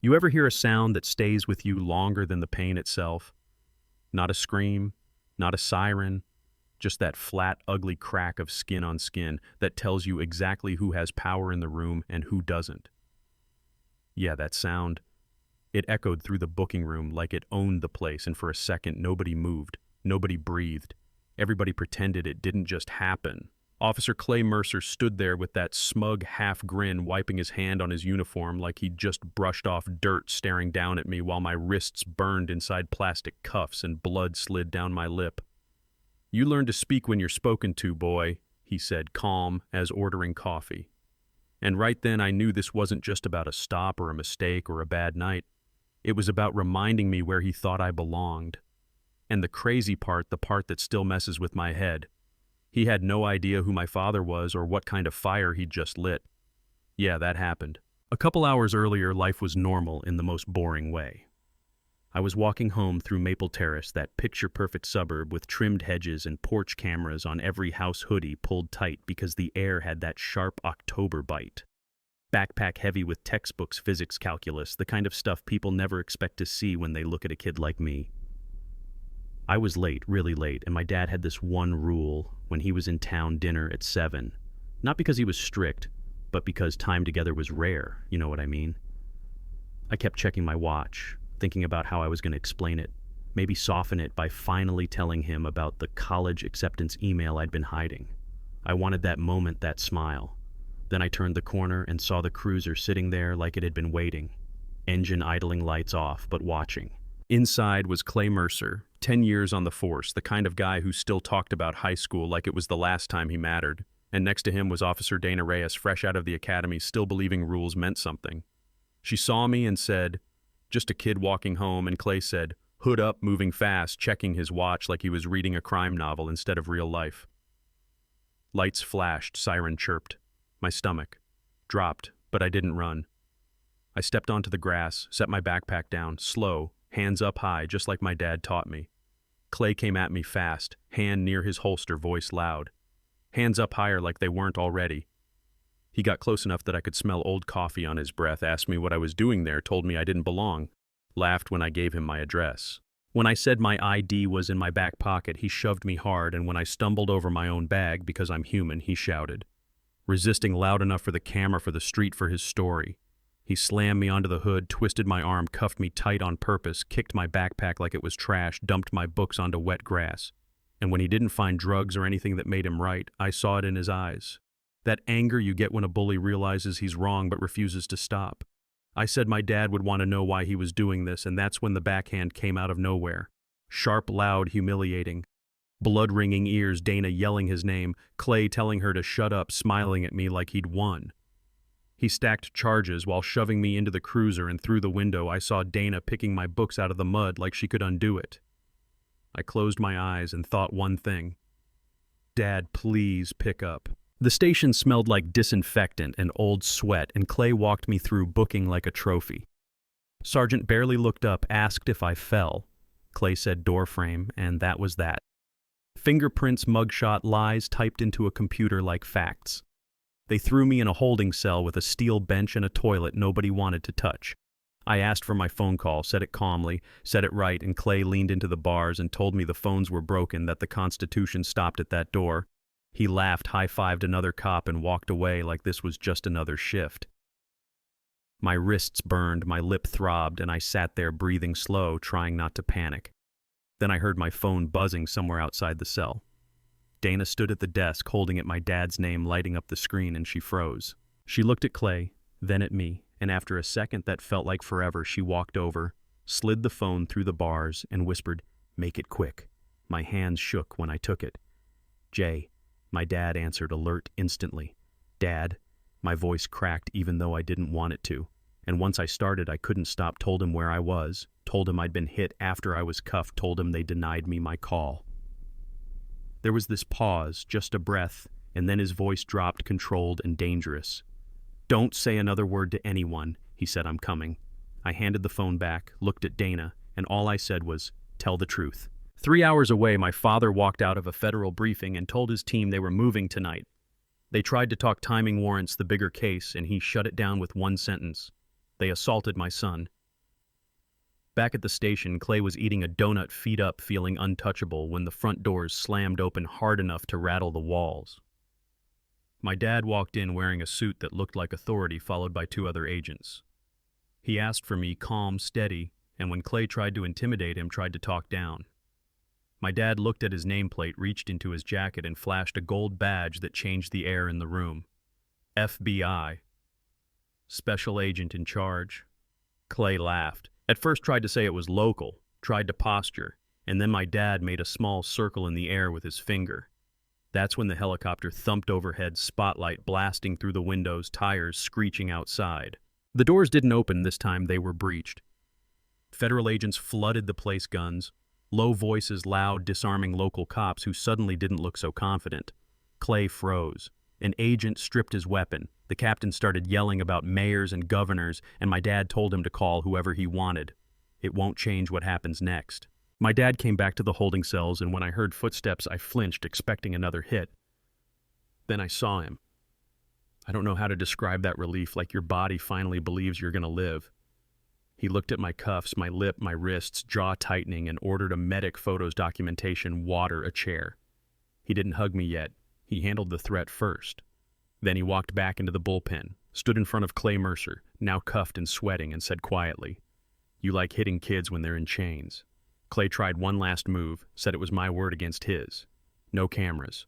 You ever hear a sound that stays with you longer than the pain itself? Not a scream, not a siren, just that flat, ugly crack of skin on skin that tells you exactly who has power in the room and who doesn't. Yeah, that sound. It echoed through the booking room like it owned the place, and for a second nobody moved, nobody breathed. Everybody pretended it didn't just happen. Officer Clay Mercer stood there with that smug half grin, wiping his hand on his uniform like he'd just brushed off dirt, staring down at me while my wrists burned inside plastic cuffs and blood slid down my lip. "You learn to speak when you're spoken to, boy," he said, calm as ordering coffee. And right then I knew this wasn't just about a stop or a mistake or a bad night. It was about reminding me where he thought I belonged. And the crazy part, the part that still messes with my head, he had no idea who my father was or what kind of fire he'd just lit. Yeah, that happened. A couple hours earlier, life was normal in the most boring way. I was walking home through Maple Terrace, that picture-perfect suburb with trimmed hedges and porch cameras on every house hoodie pulled tight because the air had that sharp October bite. Backpack heavy with textbooks, physics, calculus, the kind of stuff people never expect to see when they look at a kid like me. I was late, really late, and my dad had this one rule when he was in town: dinner at 7. Not because he was strict, but because time together was rare, you know what I mean? I kept checking my watch, thinking about how I was going to explain it, maybe soften it by finally telling him about the college acceptance email I'd been hiding. I wanted that moment, that smile. Then I turned the corner and saw the cruiser sitting there like it had been waiting, engine idling, lights off, but watching. Inside was Clay Mercer, 10 years on the force, the kind of guy who still talked about high school like it was the last time he mattered. And next to him was Officer Dana Reyes, fresh out of the academy, still believing rules meant something. She saw me and said, "Just a kid walking home," and Clay said, "Hood up, moving fast," checking his watch like he was reading a crime novel instead of real life. Lights flashed, siren chirped. My stomach dropped, but I didn't run. I stepped onto the grass, set my backpack down, slow, hands up high, just like my dad taught me. Clay came at me fast, hand near his holster, voice loud. Hands up higher like they weren't already. He got close enough that I could smell old coffee on his breath, asked me what I was doing there, told me I didn't belong, laughed when I gave him my address. When I said my ID was in my back pocket, he shoved me hard, and when I stumbled over my own bag, because I'm human, he shouted, resisting loud enough for the camera, for the street, for his story. He slammed me onto the hood, twisted my arm, cuffed me tight on purpose, kicked my backpack like it was trash, dumped my books onto wet grass. And when he didn't find drugs or anything that made him right, I saw it in his eyes. That anger you get when a bully realizes he's wrong but refuses to stop. I said my dad would want to know why he was doing this, and that's when the backhand came out of nowhere. Sharp, loud, humiliating. Blood-ringing ears, Dana yelling his name, Clay telling her to shut up, smiling at me like he'd won. He stacked charges while shoving me into the cruiser, and through the window I saw Dana picking my books out of the mud like she could undo it. I closed my eyes and thought one thing. Dad, please pick up. The station smelled like disinfectant and old sweat, and Clay walked me through booking like a trophy. Sergeant barely looked up, asked if I fell. Clay said doorframe, and that was that. Fingerprints, mugshot, lies typed into a computer like facts. They threw me in a holding cell with a steel bench and a toilet nobody wanted to touch. I asked for my phone call, said it calmly, said it right, and Clay leaned into the bars and told me the phones were broken, that the Constitution stopped at that door. He laughed, high-fived another cop, and walked away like this was just another shift. My wrists burned, my lip throbbed, and I sat there breathing slow, trying not to panic. Then I heard my phone buzzing somewhere outside the cell. Dana stood at the desk, holding at my dad's name, lighting up the screen, and she froze. She looked at Clay, then at me, and after a second that felt like forever, she walked over, slid the phone through the bars, and whispered, "Make it quick." My hands shook when I took it. "Jay," my dad answered, alert instantly. "Dad." My voice cracked even though I didn't want it to. And once I started, I couldn't stop. Told him where I was, told him I'd been hit after I was cuffed, told him they denied me my call. There was this pause, just a breath, and then his voice dropped, controlled and dangerous. "Don't say another word to anyone," he said. "I'm coming." I handed the phone back, looked at Dana, and all I said was, "Tell the truth." 3 hours away, my father walked out of a federal briefing and told his team they were moving tonight. They tried to talk timing warrants, the bigger case, and he shut it down with one sentence. They assaulted my son. Back at the station, Clay was eating a donut feet up, feeling untouchable, when the front doors slammed open hard enough to rattle the walls. My dad walked in wearing a suit that looked like authority, followed by two other agents. He asked for me, calm, steady, and when Clay tried to intimidate him, tried to talk down. My dad looked at his nameplate, reached into his jacket, and flashed a gold badge that changed the air in the room. FBI. Special agent in charge. Clay laughed. At first tried to say it was local, tried to posture, and then my dad made a small circle in the air with his finger. That's when the helicopter thumped overhead, spotlight blasting through the windows, tires screeching outside. The doors didn't open this time, they were breached. Federal agents flooded the place, guns, low voices loud, disarming local cops who suddenly didn't look so confident. Clay froze. An agent stripped his weapon. The captain started yelling about mayors and governors, and my dad told him to call whoever he wanted. It won't change what happens next. My dad came back to the holding cells, and when I heard footsteps, I flinched, expecting another hit. Then I saw him. I don't know how to describe that relief, like your body finally believes you're gonna live. He looked at my cuffs, my lip, my wrists, jaw tightening, and ordered a medic, photos, documentation, water, a chair. He didn't hug me yet. He handled the threat first. Then he walked back into the bullpen, stood in front of Clay Mercer, now cuffed and sweating, and said quietly, "You like hitting kids when they're in chains." Clay tried one last move, said it was my word against his. No cameras.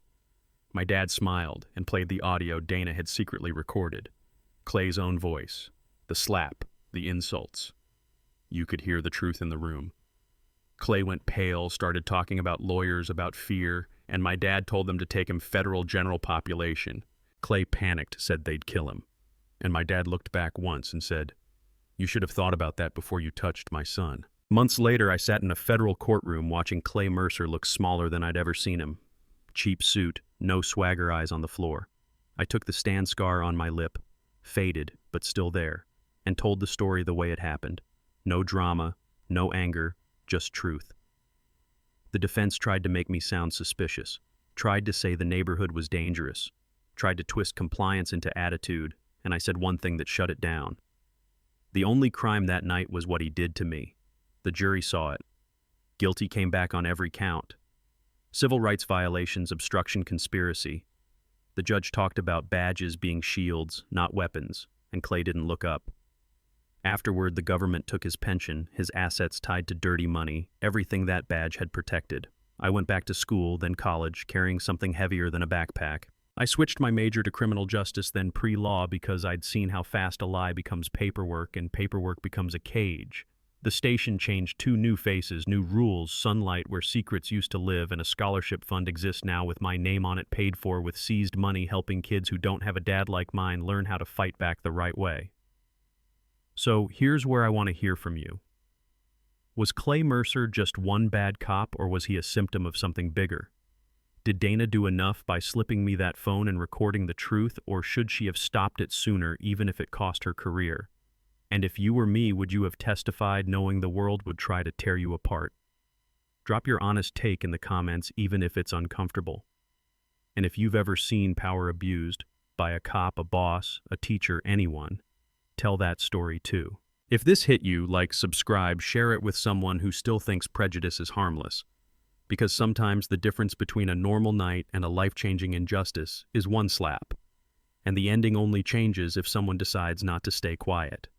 My dad smiled and played the audio Dana had secretly recorded. Clay's own voice. The slap, the insults. You could hear the truth in the room. Clay went pale, started talking about lawyers, about fear, and my dad told them to take him federal general population. Clay panicked, said they'd kill him. And my dad looked back once and said, "You should have thought about that before you touched my son." Months later, I sat in a federal courtroom watching Clay Mercer look smaller than I'd ever seen him. Cheap suit, no swagger eyes on the floor. I took the stand scar on my lip, faded but still there, and told the story the way it happened. No drama, no anger, just truth. The defense tried to make me sound suspicious, tried to say the neighborhood was dangerous, tried to twist compliance into attitude, and I said one thing that shut it down. The only crime that night was what he did to me. The jury saw it. Guilty came back on every count. Civil rights violations, obstruction, conspiracy. The judge talked about badges being shields, not weapons, and Clay didn't look up. Afterward, the government took his pension, his assets tied to dirty money, everything that badge had protected. I went back to school, then college, carrying something heavier than a backpack. I switched my major to criminal justice, then pre-law, because I'd seen how fast a lie becomes paperwork and paperwork becomes a cage. The station changed, 2 new faces, new rules, sunlight where secrets used to live, and a scholarship fund exists now with my name on it, paid for with seized money, helping kids who don't have a dad like mine learn how to fight back the right way. So here's where I want to hear from you. Was Clay Mercer just one bad cop, or was he a symptom of something bigger? Did Dana do enough by slipping me that phone and recording the truth, or should she have stopped it sooner, even if it cost her career? And if you were me, would you have testified knowing the world would try to tear you apart? Drop your honest take in the comments, even if it's uncomfortable. And if you've ever seen power abused by a cop, a boss, a teacher, anyone, tell that story too. If this hit you, like, subscribe, share it with someone who still thinks prejudice is harmless. Because sometimes the difference between a normal night and a life-changing injustice is one slap. And the ending only changes if someone decides not to stay quiet.